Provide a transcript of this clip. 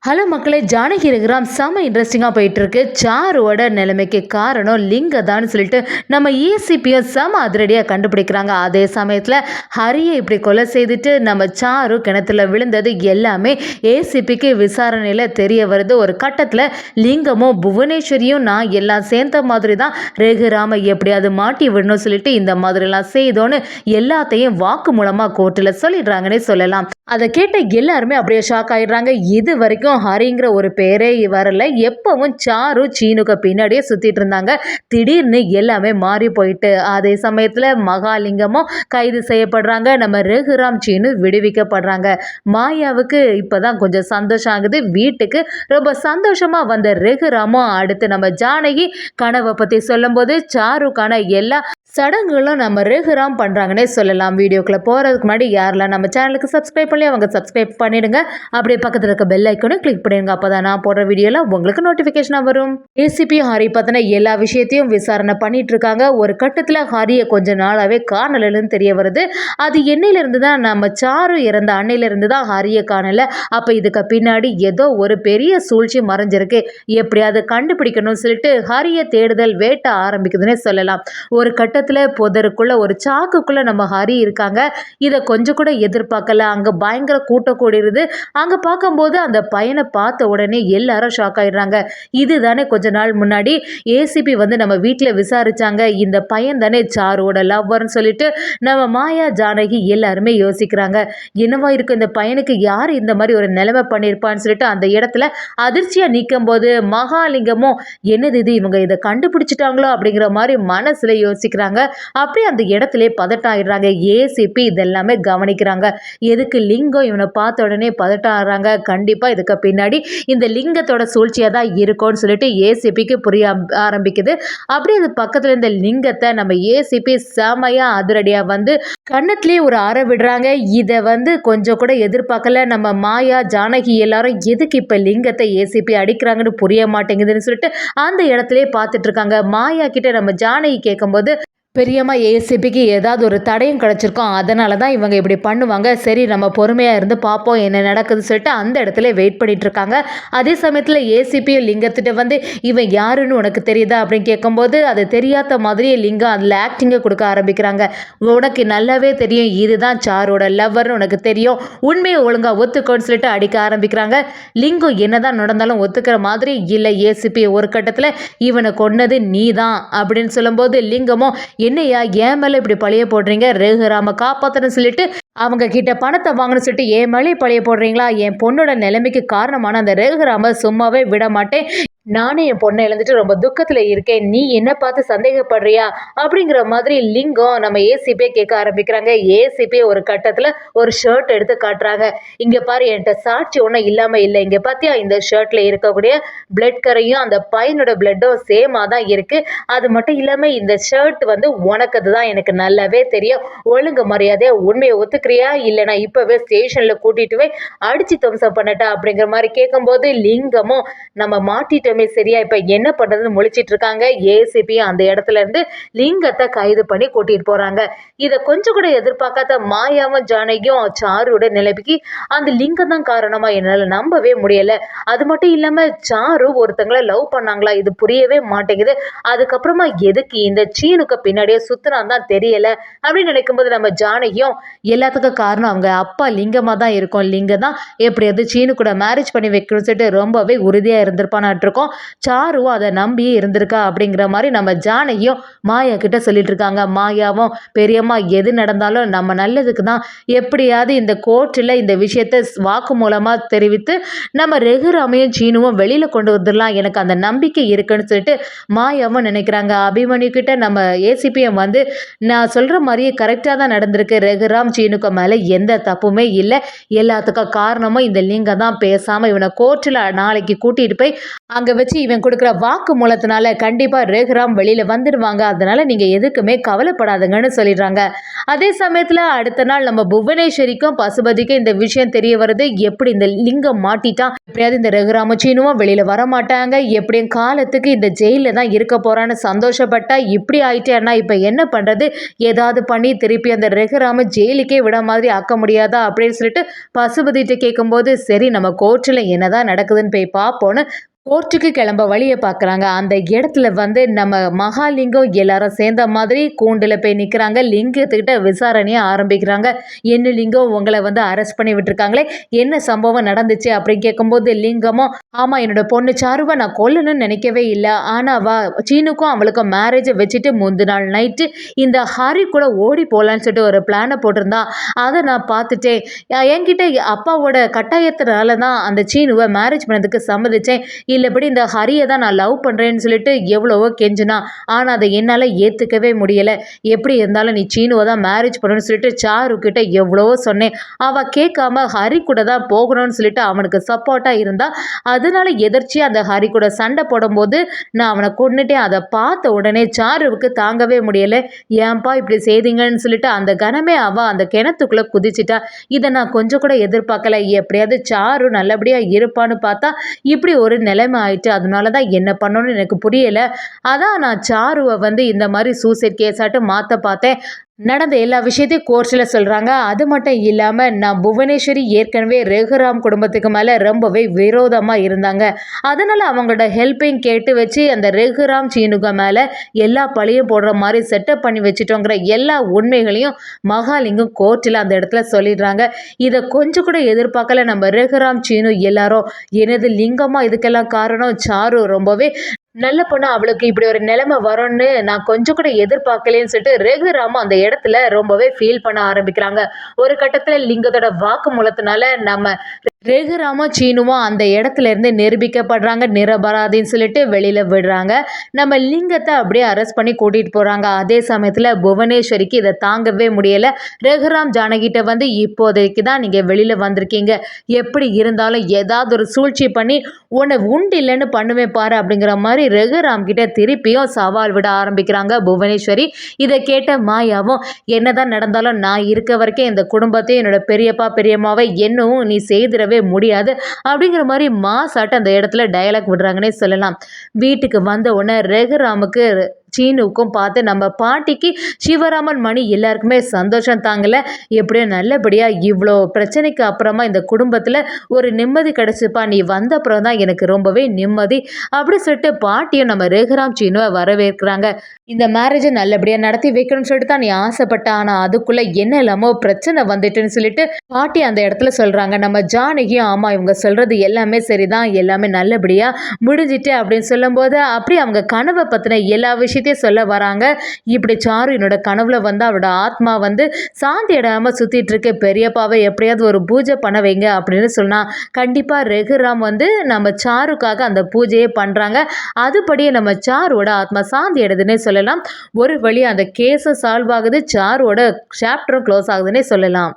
Hello மக்களே, ஜானகி ரகுராம் செம இன்ட்ரெஸ்டிங்காக போயிட்டுருக்கு. சாருவோட நிலைமைக்கு காரணம் லிங்க தான் சொல்லிட்டு நம்ம ஏசிபியும் செம அதிரடியாக கண்டுபிடிக்கிறாங்க. அதே சமயத்தில் ஹரியை இப்படி கொலை செய்துட்டு நம்ம சாரு கிணத்துல விழுந்தது எல்லாமே ஏசிபிக்கு விசாரணையில் தெரிய வருது. ஒரு கட்டத்தில் லிங்கமும் புவனேஸ்வரியும் நான் எல்லாம் சேர்ந்த மாதிரி தான் ரகுராமை எப்படியாவது மாட்டி விடணும் சொல்லிட்டு இந்த மாதிரிலாம் செய்தோன்னு எல்லாத்தையும் வாக்கு மூலமாக கோர்ட்டில் சொல்லிடுறாங்கன்னே சொல்லலாம். அதை கேட்ட எல்லாருமே அப்படியே ஷாக் ஆகிடுறாங்க. இது வரைக்கும் ஹரிங்கிற ஒரு பேரே வரல. எப்பவும் சாரு சீனுக்கு பின்னாடியே சுற்றிட்டு இருந்தாங்க. திடீர்னு எல்லாமே மாறி போயிட்டு அதே சமயத்தில் மகாலிங்கமும் கைது செய்யப்படுறாங்க. நம்ம ரகுராம் சீனு விடுவிக்கப்படுறாங்க. மாயாவுக்கு இப்போதான் கொஞ்சம் சந்தோஷம் ஆகுது. வீட்டுக்கு ரொம்ப சந்தோஷமாக வந்த ரகுராமும் அடுத்து நம்ம ஜானகி கனவை பற்றி சொல்லும்போது சாருக்கான எல்லா சடங்குகளும் நம்ம ரகுராம் பண்ணுறாங்கன்னே சொல்லலாம். வீடியோக்குள்ளே போகிறதுக்கு முன்னாடி யாரெல்லாம் நம்ம சேனலுக்கு சப்ஸ்கிரைப் பண்ணி அவங்க சப்ஸ்கிரைப் பண்ணிடுங்க. அப்படியே பக்கத்தில் இருக்க பெல் ஐக்கனும் கிளிக் பண்ணிடுங்க. அப்போ தான் நான் போடுற வீடியோவில் உங்களுக்கு நோட்டிஃபிகேஷனாக வரும். ஏசிபி ஹரி பற்றின எல்லா விஷயத்தையும் விசாரணை பண்ணிட்டு இருக்காங்க. ஒரு கட்டத்தில் ஹரியை கொஞ்ச நாளாகவே காணலன்னு தெரிய வருது. அது என்னையிலிருந்து தான் நம்ம சாரு இறந்த அன்னையிலிருந்து தான் ஹரியை காணலை. அப்போ இதுக்கு பின்னாடி ஏதோ ஒரு பெரிய சூழ்ச்சி மறைஞ்சிருக்கு. எப்படியாவது கண்டுபிடிக்கணும்னு சொல்லிட்டு ஹரியை தேடுதல் வேட்ட ஆரம்பிக்குதுன்னே சொல்லலாம். ஒரு கட்டத்தில் புதருக்குள்ள ஒரு சாக்குக்குள்ள நம்ம ஹரி இருக்காங்க. இதை கொஞ்சம் கூட எதிர்பார்க்கல. அங்க பயங்கர கூட்டம் கூடிருது. அங்க பார்க்கும்போது அந்த பையனை பார்த்த உடனே எல்லாரும் ஷாக் ஆயிடுறாங்க. இதுதானே கொஞ்ச நாள் முன்னாடி ஏசிபி நம்ம வீட்டில் விசாரிச்சாங்க. இந்த பையன் தானே சாரோட லவ்வர்னு சொல்லிட்டு நம்ம மாயா ஜானகி எல்லாருமே யோசிக்கிறாங்க. என்னவா இருக்கும் இந்த பையனுக்கு, யார் இந்த மாதிரி ஒரு நிலைமை பண்ணியிருப்பான்னு சொல்லிட்டு அந்த இடத்துல அதிர்ச்சியா நிற்கும் போது மகாலிங்கமும் என்னது இது, இவங்க இதை கண்டுபிடிச்சிட்டாங்களோ அப்படிங்கிற மாதிரி மனசுல யோசிக்கிறாங்க. அப்படி அந்த இடத்துல பதட்டம் ஆயிடுறாங்க. ஏசிபி இதெல்லாமே கவனிக்கிறாங்க. எதுக்கு லிங்கம் இவனை பார்த்த உடனே பதட்டம் ஆடுறாங்க. கண்டிப்பா இதுக்கு பின்னாடி இந்த லிங்கத்தோட சூழ்ச்சியா தான் இருக்கும்னு சொல்லிட்டு ஏசிபிக்கு புரிய ஆரம்பிக்குது. அப்படி அது பக்கத்துல இந்த லிங்கத்தை நம்ம ஏசிபி செமையா அதிரடியா கண்ணத்திலே ஒரு அற விடுறாங்க. இதை கொஞ்சம் கூட எதிர்பார்க்கல. நம்ம மாயா ஜானகி எல்லாரும் எதுக்கு இப்ப லிங்கத்தை ஏசிபி அடிக்கிறாங்கன்னு புரிய மாட்டேங்குதுன்னு சொல்லிட்டு அந்த இடத்துல பார்த்துட்டு இருக்காங்க. மாயா கிட்ட நம்ம ஜானகி கேட்கும்போது, பெரியம்மா ஏசிபிக்கு ஏதாவது ஒரு தடையும் கிடச்சிருக்கோம், அதனால தான் இவங்க இப்படி பண்ணுவாங்க, சரி நம்ம பொறுமையாக இருந்து பார்ப்போம் என்ன நடக்குதுன்னு சொல்லிட்டு அந்த இடத்துல வெயிட் பண்ணிட்டு இருக்காங்க. அதே சமயத்தில் ஏசிபியும் லிங்கத்திட்ட இவன் யாருன்னு உனக்கு தெரியுதா அப்படின்னு கேட்கும்போது அது தெரியாத மாதிரியே லிங்கம் அதில் ஆக்டிங்கை கொடுக்க ஆரம்பிக்கிறாங்க. உனக்கு நல்லாவே தெரியும் இதுதான் சாரோட லவ்வர்னு உனக்கு தெரியும், உண்மையை ஒழுங்காக ஒத்துக்கோன்னு சொல்லிட்டு அடிக்க ஆரம்பிக்கிறாங்க. லிங்கம் என்னதான் நடந்தாலும் ஒத்துக்கிற மாதிரி இல்லை. ஏசிபி ஒரு கட்டத்தில் இவனை கொன்னது நீ தான் அப்படின்னு சொல்லும்போது லிங்கமும் என்னையா ஏன் மேலே இப்படி பழைய போடுறீங்க, ரகுராம காப்பாற்றணும்னு சொல்லிட்டு அவங்க கிட்ட பணத்தை வாங்கணும்னு சொல்லிட்டு ஏன் மேலே பழைய போடுறீங்களா, என் பொண்ணோட நிலைமைக்கு காரணமான அந்த ரகுராம சும்மாவே விட மாட்டேன், நானே என் பொண்ணை இழந்துட்டு ரொம்ப துக்கத்தில் இருக்கேன், நீ என்ன பார்த்து சந்தேகப்படுறியா அப்படிங்கிற மாதிரி லிங்கம் நம்ம ஏசிபியை கேட்க ஆரம்பிக்கிறாங்க. ஏசிபி ஒரு கட்டத்தில் ஒரு ஷர்ட் எடுத்து காட்டுறாங்க. இங்கே பாரு, என்கிட்ட சாட்சி ஒன்றும் இல்லாமல் இல்லை, இங்கே பார்த்தியா இந்த ஷர்ட்டில் இருக்கக்கூடிய பிளட் கரையும் அந்த பையனோட பிளட்டும் சேமாக தான் இருக்குது, அது மட்டும் இல்லாமல் இந்த ஷர்ட் உனக்கது தான் எனக்கு நல்லாவே தெரியும், ஒழுங்கு மரியாதையாக உண்மையை ஒத்துக்கிறியா இல்லைனா இப்போவே ஸ்டேஷனில் கூட்டிகிட்டு போய் அடித்து துவம்சம் பண்ணட்டா அப்படிங்கிற மாதிரி கேட்கும்போது லிங்கமும் நம்ம மாட்டிட்டோம் சரியா, இப்ப என்ன பண்றதுன்னு முழிச்சிட்டு இருக்காங்க. ஏசிபி அந்த இடத்துல இருந்து லிங்கத்தை கைது பண்ணி கூட்டிட்டு போறாங்க. இதை கொஞ்சம் கூட எதிர்பார்க்காத மாயாவும் ஜானகியும் சாருவோட நிலைமைக்கு அந்த லிங்கம் தான் காரணமா என்னால நம்பவே முடியல, அது மட்டும் இல்லாம சாரு ஒருத்தங்களை லவ் பண்ணாங்களா இது புரியவே மாட்டேங்குது, அதுக்கப்புறமா எதுக்கு இந்த சீனுக்கு பின்னாடியே சுத்தினான் தான் தெரியல அப்படின்னு நினைக்கும்போது நம்ம ஜானகியும் எல்லாத்துக்கும் காரணம் அவங்க அப்பா லிங்கமா தான் இருக்கும், லிங்கம் தான் எப்படியாவது சீனு கூட மேரேஜ் பண்ணி வைக்கணும்னு சொல்லிட்டு ரொம்பவே உறுதியா இருந்திருப்பான்னு இருக்கோம். சாருவும் அதை நம்பியே இருந்திருக்கா அப்படிங்கிற மாதிரி நம்ம ஜானகியும் மாயா கிட்ட சொல்லிட்டு இருக்காங்க. மாயாவும் பெரியம்மா எது நடந்தாலும் நம்ம நல்லதுக்கு தான், எப்படியாவது இந்த கோர்ட்டில் இந்த விஷயத்தை வாக்கு மூலமா தெரிவித்து நம்ம ரகுராமையும் சீனுவும் வெளியில கொண்டு வந்துடலாம், எனக்கு அந்த நம்பிக்கை இருக்குன்னு சொல்லிட்டு மாயாவும் நினைக்கிறாங்க. அபிமன்யு கிட்ட நம்ம ஏசிபிஎம் நான் சொல்ற மாதிரியே கரெக்டாக தான் நடந்திருக்கு, ரகுராம் சீனுக்கு மேலே எந்த தப்புமே இல்லை, எல்லாத்துக்கும் காரணமும் இந்த லிங்கம் தான், பேசாம இவனை கோர்ட்டில் நாளைக்கு கூட்டிட்டு போய் அங்கே வச்சு இவன் கொடுக்குற வாக்கு மூலத்தினால கண்டிப்பா ரகுராம் வெளியில வந்துடுவாங்க, அதனால நீங்க எதுக்குமே கவலைப்படாதுங்கன்னு சொல்லிடுறாங்க. அதே சமயத்துல அடுத்த நாள் நம்ம புவனேஸ்வரிக்கும் பசுபதிக்கும் இந்த விஷயம் தெரிய வருது. எப்படி இந்த லிங்கம் மாட்டிட்டா எப்படியாவது இந்த ரகுராம சீனுவும் வெளியில வர மாட்டாங்க, எப்படியும் காலத்துக்கு இந்த ஜெயில தான் இருக்க போறான்னு சந்தோஷப்பட்டா இப்படி ஆயிட்டேன்னா இப்ப என்ன பண்றது, ஏதாவது பண்ணி திருப்பி அந்த ரகுராம ஜெயிலுக்கே விட மாதிரி ஆக்க முடியாதா அப்படின்னு சொல்லிட்டு பசுபதிட்ட கேட்கும்போது, சரி நம்ம கோர்ட்டில் என்னதான் நடக்குதுன்னு போய் பார்ப்போன்னு கோர்ட்டுக்கு கிளம்ப வழியை பார்க்குறாங்க. அந்த இடத்துல வந்து நம்ம மகாலிங்கம் எல்லாரும் சேர்ந்த மாதிரி கூண்டில் போய் நிற்கிறாங்க. லிங்கத்துக்கிட்ட விசாரணையை ஆரம்பிக்கிறாங்க. என்ன லிங்கம், உங்களை வந்து அரெஸ்ட் பண்ணி விட்டுருக்காங்களே, என்ன சம்பவம் நடந்துச்சு அப்படின்னு கேட்கும்போது லிங்கமும், ஆமாம் என்னோட பொண்ணு சாருவை நான் கொல்லணும்னு நினைக்கவே இல்லை, ஆனால் சீனுக்கும் அவளுக்கும் மேரேஜை வச்சுட்டு முந்தின நாள் நைட்டு இந்த ஹரி கூட ஓடி போகலான்னு சொல்லிட்டு ஒரு பிளானை போட்டிருந்தா, அதை நான் பார்த்துட்டேன். என்கிட்ட அப்பாவோட கட்டாயத்தினால தான் அந்த சீனுவை மேரேஜ் பண்ணதுக்கு சம்மதிச்சேன், இல்லைபடி இந்த ஹரியை தான் நான் லவ் பண்ணுறேன்னு சொல்லிட்டு எவ்வளவோ கெஞ்சினா, ஆனால் அதை என்னால் ஏற்றுக்கவே முடியலை. எப்படி இருந்தாலும் நீ சீனுவை தான் மேரேஜ் பண்ணணும்னு சொல்லிட்டு சாருக்கிட்ட எவ்வளவோ சொன்னேன், அவள் கேட்காம ஹரி கூட தான் போகணும்னு சொல்லிட்டு அவனுக்கு சப்போர்ட்டாக இருந்தால், அதனால எதிர்ச்சியாக அந்த ஹரி கூட சண்டை போடும்போது நான் அவனை கொண்டுட்டேன். அதை பார்த்த உடனே சாருவுக்கு தாங்கவே முடியலை. ஏன்பா இப்படி செய்தீங்கன்னு சொல்லிட்டு அந்த கணமே அவள் அந்த கிணத்துக்குள்ளே குதிச்சிட்டா. இதை நான் கொஞ்சம் கூட எதிர்பார்க்கல. எப்படியாவது சாரு நல்லபடியாக இருப்பான்னு பார்த்தா இப்படி ஒரு நிலைமை ஆயிட்டு. அதனால தான் என்ன பண்ணணும்னு எனக்கு புரியலை. அதான் நான் சாருவை வந்து இந்த மாதிரி சூசைட் கேஸாட்டு மாற்ற பார்த்தேன். நடந்த எல்லா விஷயத்தையும் கோர்ட்டில் சொல்கிறாங்க. அது மட்டும் இல்லாமல் நான் புவனேஸ்வரி ஏற்கனவே ரகுராம் குடும்பத்துக்கு மேலே ரொம்பவே விரோதமாக இருந்தாங்க, அதனால் அவங்களோட ஹெல்ப்பையும் கேட்டு வச்சு அந்த ரகுராம் சீனுக மேலே எல்லா பழியும் போடுற மாதிரி செட்டப் பண்ணி வச்சுட்டோங்கிற எல்லா உண்மைகளையும் மகாலிங்கம் கோர்ட்டில் அந்த இடத்துல சொல்லிடுறாங்க. இதை கொஞ்சம் கூட எதிர்பார்க்கல நம்ம ரகுராம் சீனு எல்லாரும். எனது லிங்கமாக இதுக்கெல்லாம் காரணம் சாரு ரொம்பவே நல்ல பொண்ணு, அவளுக்கு இப்படி ஒரு நிலைமை வரும்னு நான் கொஞ்சம் கூட எதிர்பார்க்கலன்னு சொல்லிட்டு ரகுராம அந்த இடத்துல ரொம்பவே ஃபீல் பண்ண ஆரம்பிக்கிறாங்க. ஒரு கட்டத்தில் லிங்கத்தோட வாக்கு மூலத்தினால நம்ம ரகுராமும் சீனுவும் அந்த இடத்துல இருந்து நிரூபிக்கப்படுறாங்க, நிரபராதின்னு சொல்லிட்டு வெளியில விடுறாங்க. நம்ம லிங்கத்தை அப்படியே அரெஸ்ட் பண்ணி கூட்டிட்டு போறாங்க. அதே சமயத்துல புவனேஸ்வரிக்கு இதை தாங்கவே முடியல. ரகுராம் ஜானகிட்ட வந்து இப்போதைக்கு தான் நீங்க வெளியில வந்திருக்கீங்க, எப்படி இருந்தாலும் ஏதாவது ஒரு சூழ்ச்சி பண்ணி உன்னை உண்டு இல்லைன்னு பண்ணுவேன் பாரு அப்படிங்கிற மாதிரி ரகுராம் கிட்ட திருப்பியும் சவால் விட ஆரம்பிக்கிறாங்க புவனேஸ்வரி. இதை கேட்ட மாயாவும், என்னதான் நடந்தாலும் நான் இருக்க வரைக்கும் இந்த குடும்பத்தையும் என்னோட பெரியப்பா பெரியம்மாவை என்னவும் நீ செய்திட முடியாது அப்படிங்கிற மாதிரி மாசாட்டு அந்த இடத்துல டயலாக் விடுறாங்கன்னே சொல்லலாம். வீட்டுக்கு வந்த உடனே ரகுராமுக்கு சீனுக்கும் பார்த்து நம்ம பாட்டிக்கு சிவராமன் மணி எல்லாருக்குமே சந்தோஷம் தாங்கல. எப்படியோ நல்லபடியாக இவ்வளோ பிரச்சனைக்கு அப்புறமா இந்த குடும்பத்தில் ஒரு நிம்மதி கிடச்சிப்பா, நீ வந்த அப்புறம் தான் எனக்கு ரொம்பவே நிம்மதி அப்படி சொல்லிட்டு பாட்டியும் நம்ம ரகுராம் சீனுவை வரவேற்கிறாங்க. இந்த மேரேஜை நல்லபடியாக நடத்தி வைக்கணும்னு சொல்லிட்டு தான் நீ ஆசைப்பட்ட, ஆனால் அதுக்குள்ளே என்ன இல்லாமோ பிரச்சனை வந்துட்டுன்னு சொல்லிட்டு பாட்டி அந்த இடத்துல சொல்கிறாங்க. நம்ம ஜானகியும், ஆமாம் இவங்க சொல்கிறது எல்லாமே சரிதான், எல்லாமே நல்லபடியாக முடிஞ்சிட்டு அப்படின்னு சொல்லும்போது அப்படி அவங்க கனவை பற்றின எல்லா விஷயத்தையும் சொல்ல வராங்க. இப்படி சாரு என்னோட கனவுல வந்து அவரோட ஆத்மா வந்து சாந்தி இடாமல் சுற்றிட்டு இருக்கு, பெரியப்பாவை எப்படியாவது ஒரு பூஜை பண்ண வைங்க அப்படின்னு சொன்னால் கண்டிப்பாக ரகுராம் வந்து நம்ம சாருக்காக அந்த பூஜையை பண்ணுறாங்க. அதுபடியே நம்ம சாருவோட ஆத்மா சாந்தி எடுதுன்னே சொல்லலாம். ஒரு வழி அந்த கேஸை சால்வ் ஆகுது, சாருவோட சாப்டரும் க்ளோஸ் ஆகுதுன்னே சொல்லலாம்.